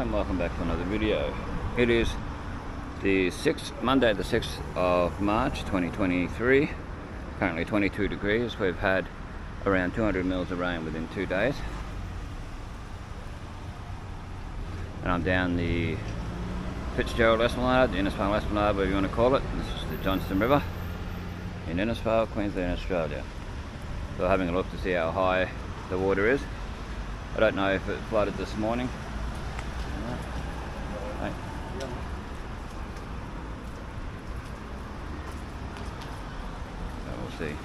and welcome back to another video. It is the Monday the 6th of March 2023, currently 22 degrees. We've had around 200 mils of rain within 2 days. And I'm down the Fitzgerald Esplanade, the Innisfail Esplanade, whatever you want to call it. This is the Johnston River in Innisfail, Queensland, Australia. So having a look to see how high the water is. I don't know if it flooded this morning. Right. So we'll see.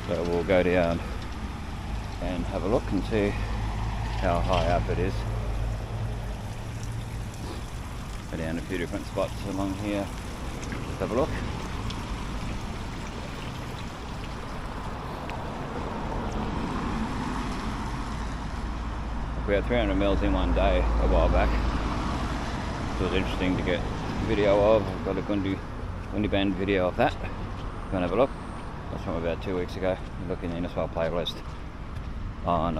So we'll go down and have a look and see how high up it is. Go down a few different spots along here. Let's have a look. We had 300 mils in one day a while back. It was interesting to get video of. I've got a Gundi Band video of that. Go and have a look. That's from about 2 weeks ago. Look in the Innisfail playlist on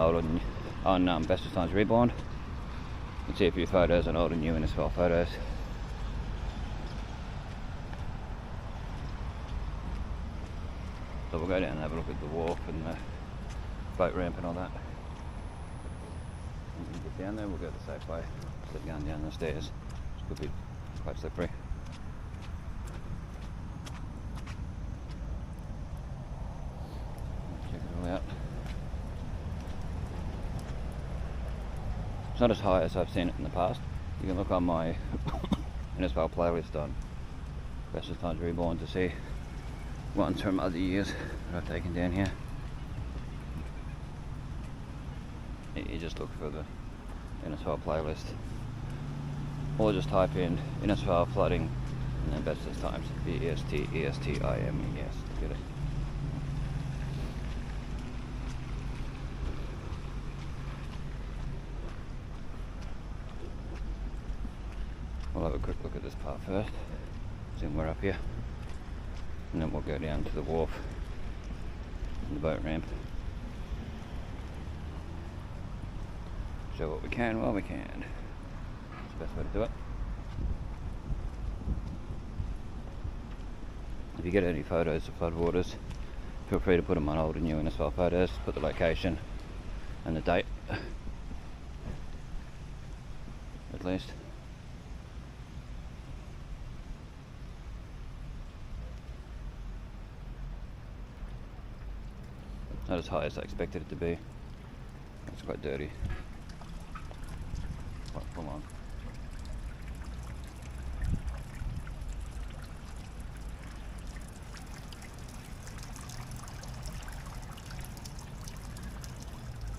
Bestestimes Reborn. You can see a few photos on old and new Innisfail photos. So we'll go down and have a look at the wharf and the boat ramp and all that. When we get down there, we'll go the safe way. Instead of going down the stairs, which could be quite slippery. Check it all out. It's not as high as I've seen it in the past. You can look on my Innisfail playlist on Bestestimes Reborn to see ones from other years that I've taken down here. You just look for the Innisfail playlist, or just type in Innisfail flooding and then Bestestimes, Bestestimes to get it. We'll have a quick look at this part first, assume we're up here, and then we'll go down to the wharf and the boat ramp. Show what we can while we can. That's the best way to do it. If you get any photos of floodwaters, feel free to put them on old and new Innisfail photos. Put the location and the date, at least. Not as high as I expected it to be. It's quite dirty. Quite full on.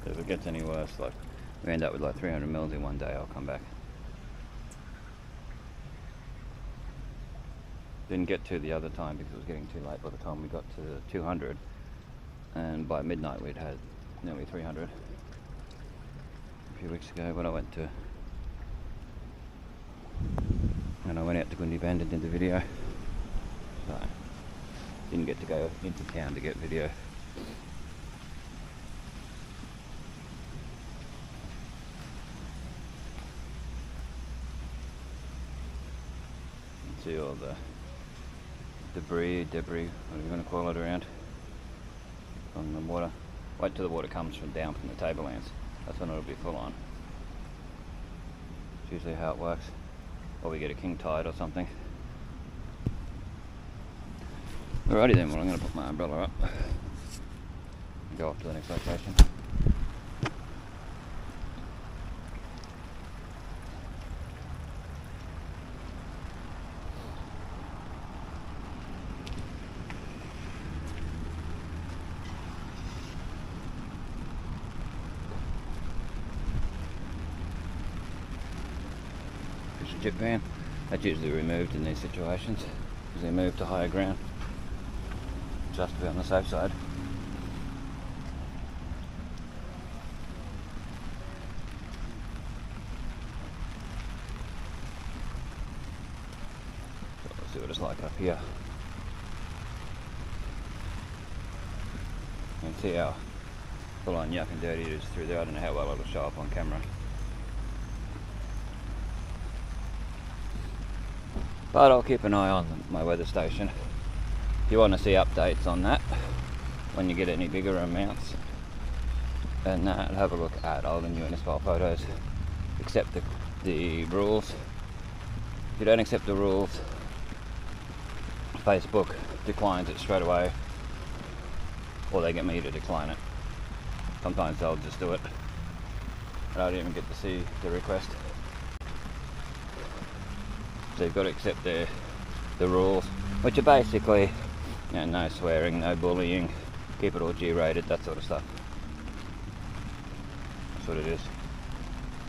If it gets any worse, like we end up with like 300 mils in one day, I'll come back. Didn't get to the other time because it was getting too late by the time we got to 200. And by midnight we'd had nearly 300 a few weeks ago when I went out to Gundi Band and did the video. So didn't get to go into town to get video. See all the debris, whatever you want to call it, around on the water. Wait till the water comes down from the tablelands. That's when it'll be full on. It's usually how it works. Or we get a king tide or something. Alrighty then, well I'm going to put my umbrella up and go off to the next location. Jib van, that's usually removed in these situations because they move to higher ground just to be on the safe side. So let's see what it's like up here. see how full on yuck and dirty it is through there. I don't know how well it'll show up on camera. But I'll keep an eye on my weather station. If you want to see updates on that, when you get any bigger amounts, and have a look at all the new Innisfail photos. Accept the rules. If you don't accept the rules, Facebook declines it straight away, or they get me to decline it. Sometimes they'll just do it. I don't even get to see the request. So you've got to accept the rules, which are basically, you know, no swearing, no bullying, keep it all G-rated, that sort of stuff. That's what it is.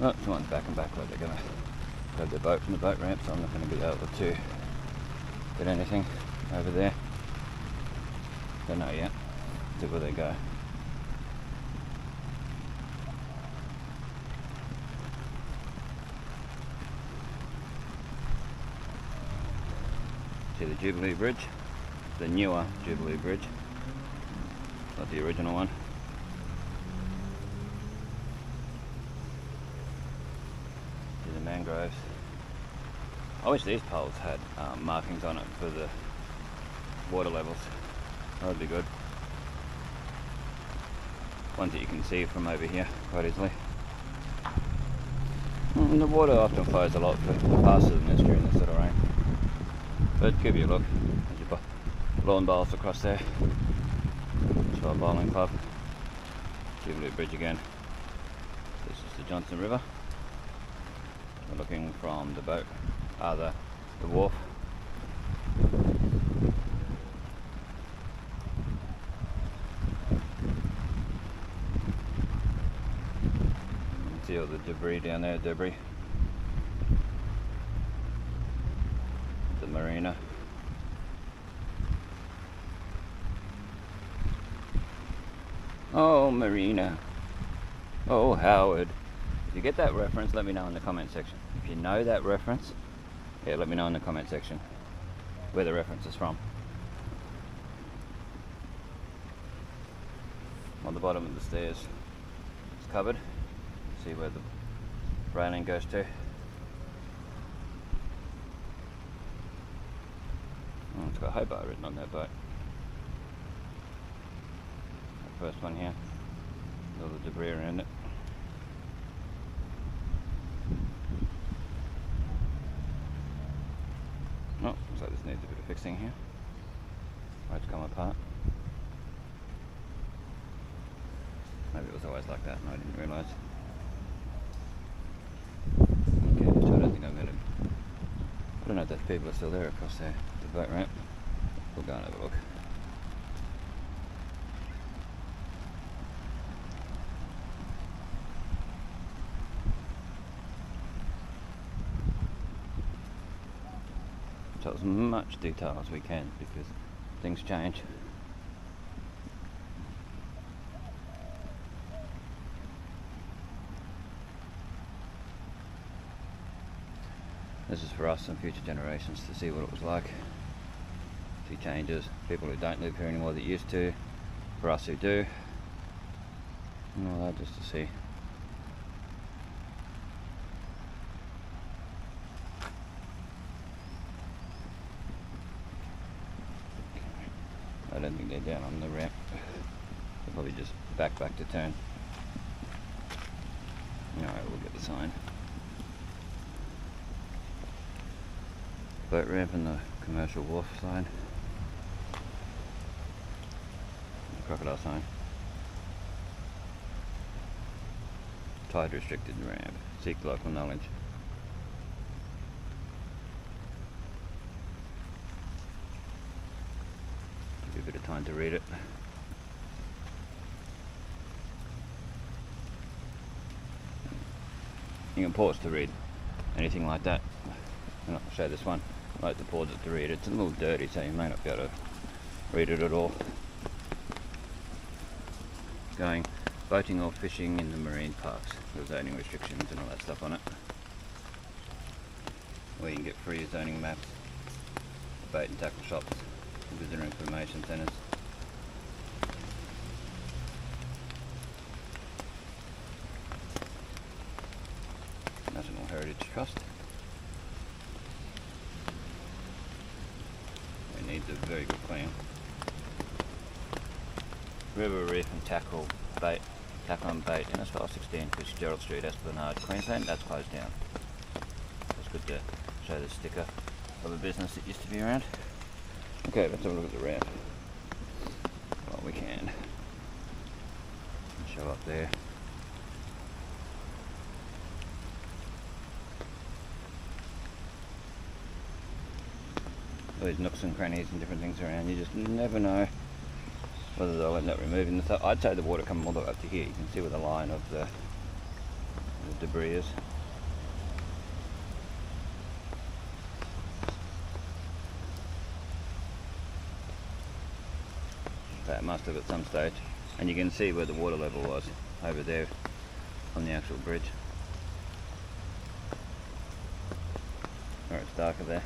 Oh, someone's back and back where they're going to grab their boat from the boat ramp, so I'm not going to be able to get anything over there. Don't know yet. See where they go. See the Jubilee Bridge? The newer Jubilee Bridge, not the original one. See the mangroves. I wish these poles had markings on it for the water levels. That would be good. Ones that you can see from over here quite easily. The water often flows a lot faster than this during this sort of rain. But give you a look. There's your lawn bowls across there. Esplanade Bowling Club. Jubilee Bridge again. This is the Johnson River. We're looking from the boat, the wharf. See all the debris down there, the marina. Oh, marina. Oh, Howard. If you get that reference, let me know in the comment section. If you know that reference, yeah, let me know in the comment section where the reference is from. On the bottom of the stairs, it's covered. See where the railing goes to. Oh, it's got Hobart written on that boat. The first one here. All the debris around it. Oh, looks like this needs a bit of fixing here. Road's come apart. Maybe it was always like that and I didn't realise. Okay, so I don't think I'm going to... I don't know if those people are still there across there, the boat ramp. We'll go and have a look. So as much detail as we can because things change. This is for us and future generations to see what it was like. See changes, people who don't live here anymore that used to, for us who do, and all that just to see. I don't think they're down on the ramp. They'll probably just back to turn. Alright, we'll get the sign. Boat ramp and the commercial wharf sign. The crocodile sign. Tide restricted ramp. Seek local knowledge. Give you a bit of time to read it. You can pause to read anything like that. I'll show this one. I like to pause it to read. It's a little dirty, so you may not be able to read it at all. Going boating or fishing in the marine parks. There's zoning restrictions and all that stuff on it. Or you can get free zoning maps, bait and tackle shops, visitor information centres. ready to trust. It needs a very good clean. River, reef and tackle bait, tackle and bait, Innisfail 16, Fitzgerald Street, Esplanade, Queensland. That's closed down. It's good to show the sticker of a business that used to be around. Okay, let's have a look at the ramp. Well, we can. Show up there. All these nooks and crannies and different things around, you just never know whether they'll end up removing the stuff. I'd say the water coming all the way up to here. You can see where the line of the debris is. That must have at some stage. And you can see where the water level was over there on the actual bridge. Or it's darker there.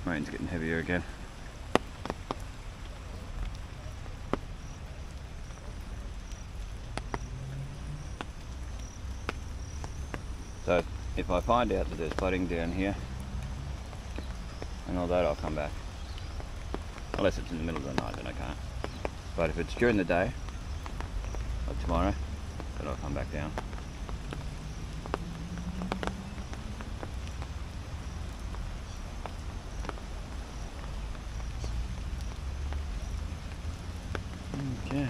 Rain's getting heavier again. So if I find out that there's flooding down here and all that, I'll come back. Unless it's in the middle of the night, then I can't. But if it's during the day, like tomorrow, then I'll come back down. Okay.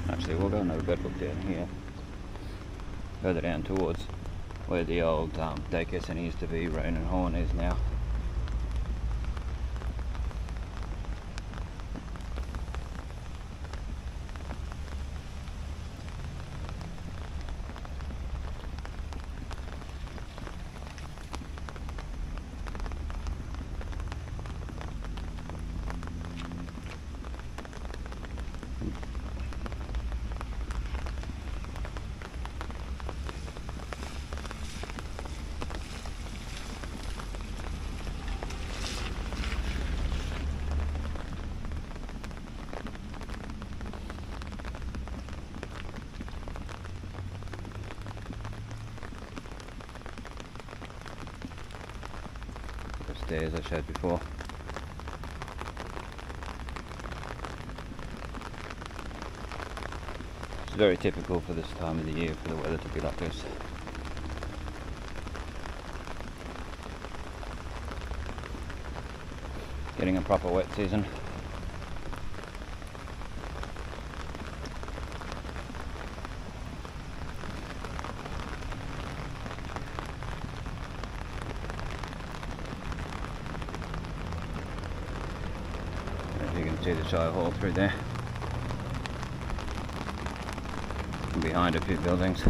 Actually, we'll go and have a better look down here. Further down towards where the old daycare centre used to be, Rain and Horn is now. Stairs I showed before. It's very typical for this time of the year for the weather to be like this. Getting a proper wet season. You can see the Shire Hall through there. And behind a few buildings.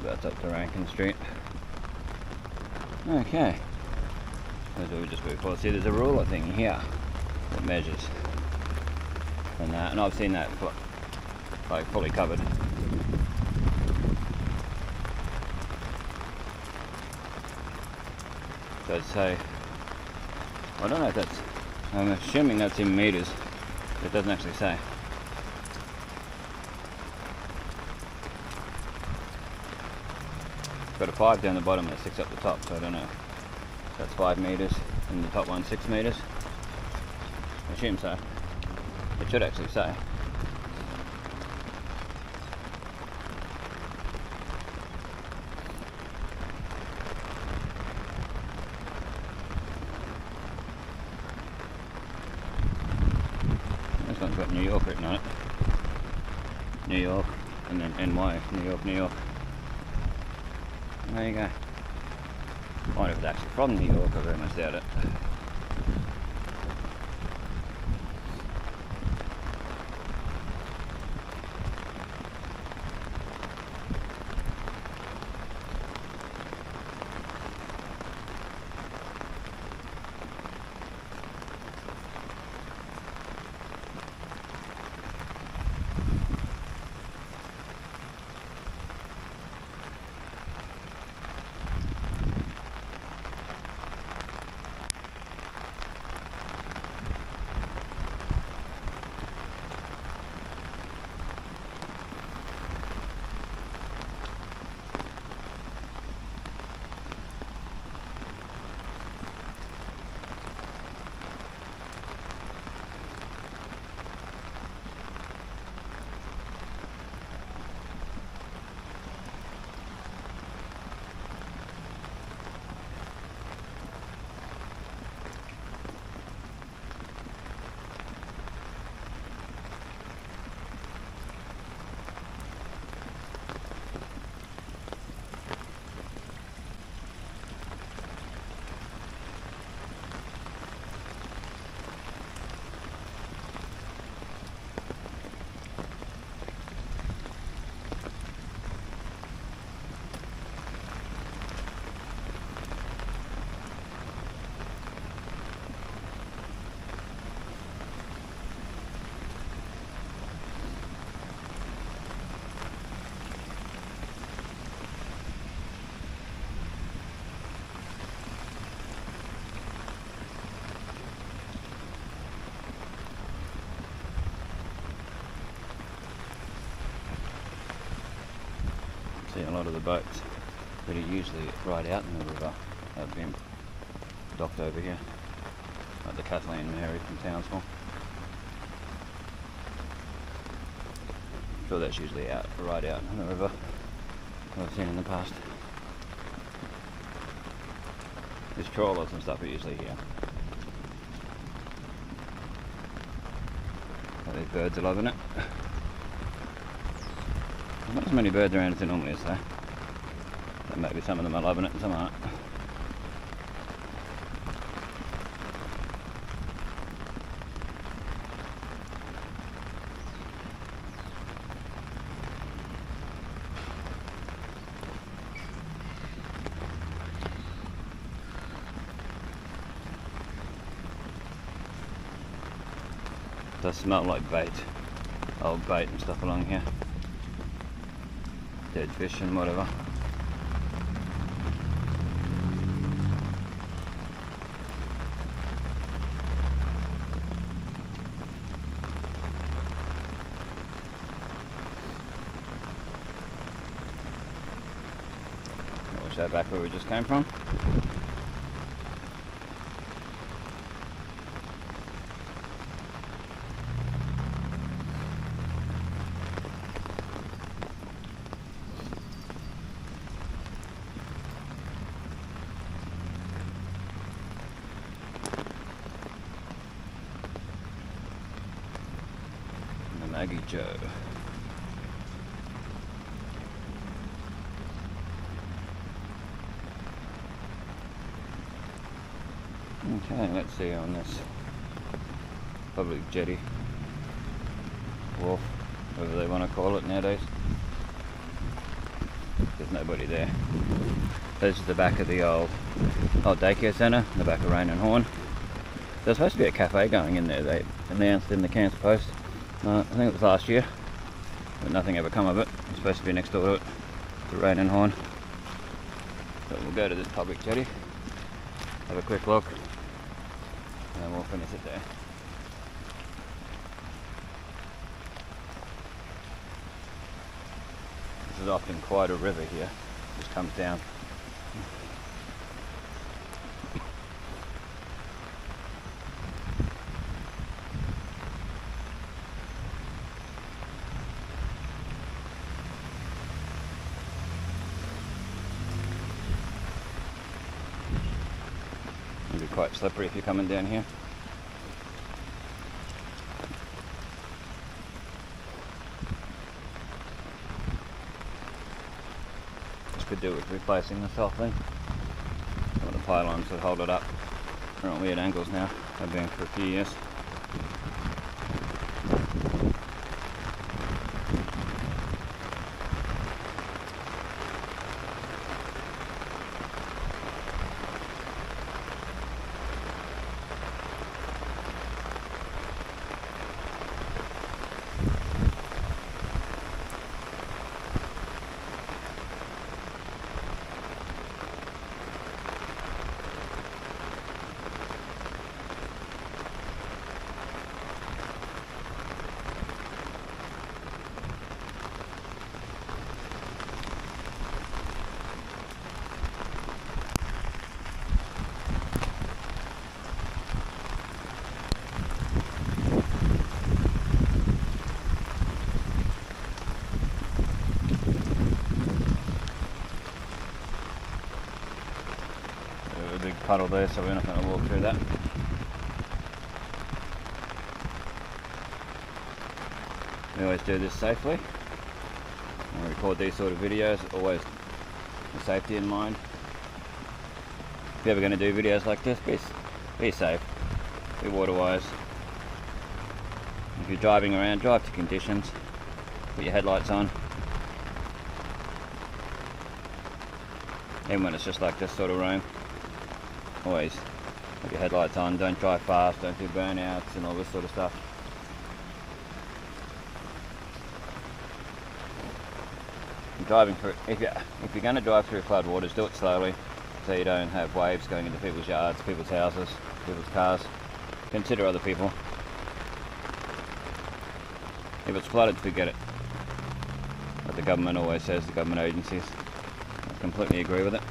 That's up to Rankin Street. Okay. As we just before. See, there's a ruler thing here that measures. And I've seen that like fully covered. So I'd say, I don't know if that's, I'm assuming that's in meters. It doesn't actually say. Got a 5 down the bottom and a 6 up the top, so I don't know. That's 5 meters, and the top one's 6 meters. I assume so. It should actually say. This one's got New York written on it. New York, and then NY, New York, New York. There you go. I wonder if it's actually from New York, I very much doubt it. See a lot of the boats that are usually right out in the river have been docked over here, like the Kathleen and Mary from Townsville. I'm sure that's usually right out in the river, I've seen in the past. These trawlers and stuff are usually here. Oh, these birds are loving it. Not as many birds around as there normally is though. So maybe some of them are loving it and some aren't. It does smell like bait, old bait and stuff along here. Dead fish and whatever. We'll show back where we just came from. Maggie Joe. Okay, let's see on this public jetty, wharf, whatever they want to call it nowadays. There's nobody there. This is the back of the old daycare centre, the back of Rain and Horn. There's supposed to be a cafe going in there, they announced in the Cairns Post. I think it was last year, but nothing ever come of it. It's supposed to be next door to it, to Rain and Horn. But we'll go to this public jetty, have a quick look, and then we'll finish it there. This is often quite a river here, just comes down. It'll be quite slippery if you're coming down here. could do with replacing this whole thing. Some of the pylons that hold it up are on weird angles now. They've been for a few years. Big puddle there, so we're not going to walk through that. We always do this safely. When we record these sort of videos, always with safety in mind. If you're ever going to do videos like this, be safe, be water wise. If you're driving around, drive to conditions, put your headlights on. Even when it's just like this sort of roam, always have your headlights on, don't drive fast, don't do burnouts and all this sort of stuff. Driving through, if you're going to drive through flood waters, do it slowly so you don't have waves going into people's yards, people's houses, people's cars. Consider other people. If it's flooded, forget it. What the government always says, the government agencies. I completely agree with it.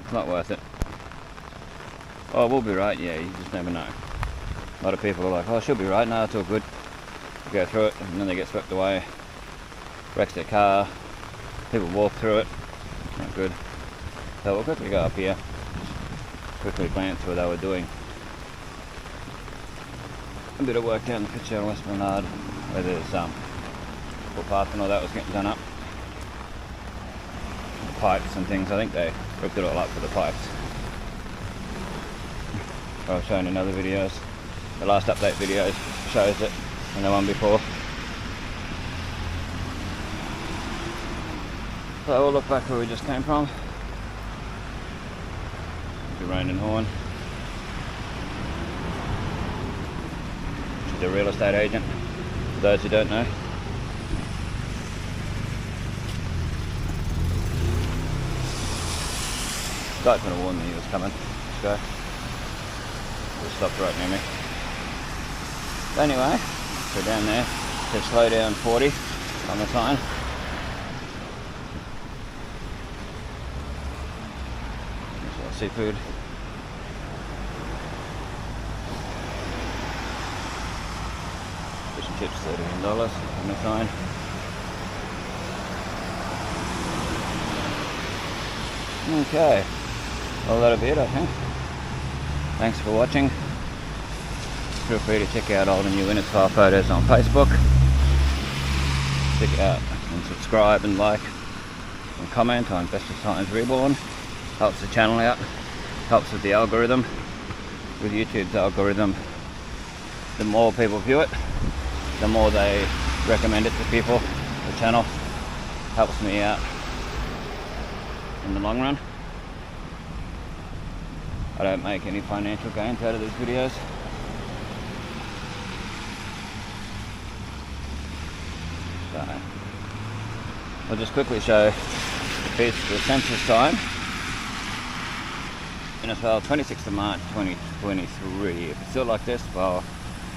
It's not worth it. Oh, we'll be right, yeah, you just never know. A lot of people are like, oh, she'll be right, no, it's all good. You go through it and then they get swept away, wrecks their car, people walk through it, not good. So we'll quickly go up here, quickly glance where they were doing a bit of work down the Fitzgerald Esplanade, where there's footpath and all that was getting done up. Pipes and things, I think they ripped it all up for the pipes. I've shown in other videos. The last update video shows it, and the one before. So we'll look back where we just came from. The Ronin Horn. She's a real estate agent, for those who don't know. Guy could have warned me he was coming. This guy just stopped right near me. But anyway, so down there, it says slow down 40 on the sign. There's our seafood. Fish and chips $13 on the sign. Okay. Well, that'll be it, I think. Thanks for watching. Feel free to check out old and new Innisfail photos on Facebook. Check it out and subscribe and like and comment on Bestestimes Reborn. Helps the channel out. Helps with the algorithm. With YouTube's algorithm, the more people view it, the more they recommend it to people. The channel helps me out in the long run. I don't make any financial gains out of these videos. So, I'll just quickly show the census time. Innisfail, 26th of March 2023. If it's still like this, well,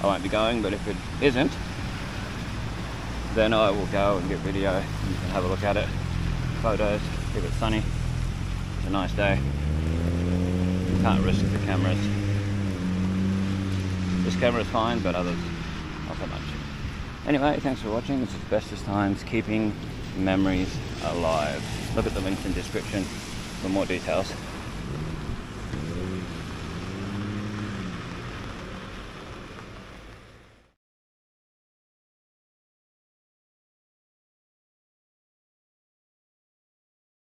I won't be going, but if it isn't, then I will go and get video. You can have a look at it. Photos, if it's sunny. It's a nice day. Can't risk the cameras. This camera is fine, but others not so much. Anyway, thanks for watching. This is Bestestimes, keeping memories alive. Look at the links in the description for more details.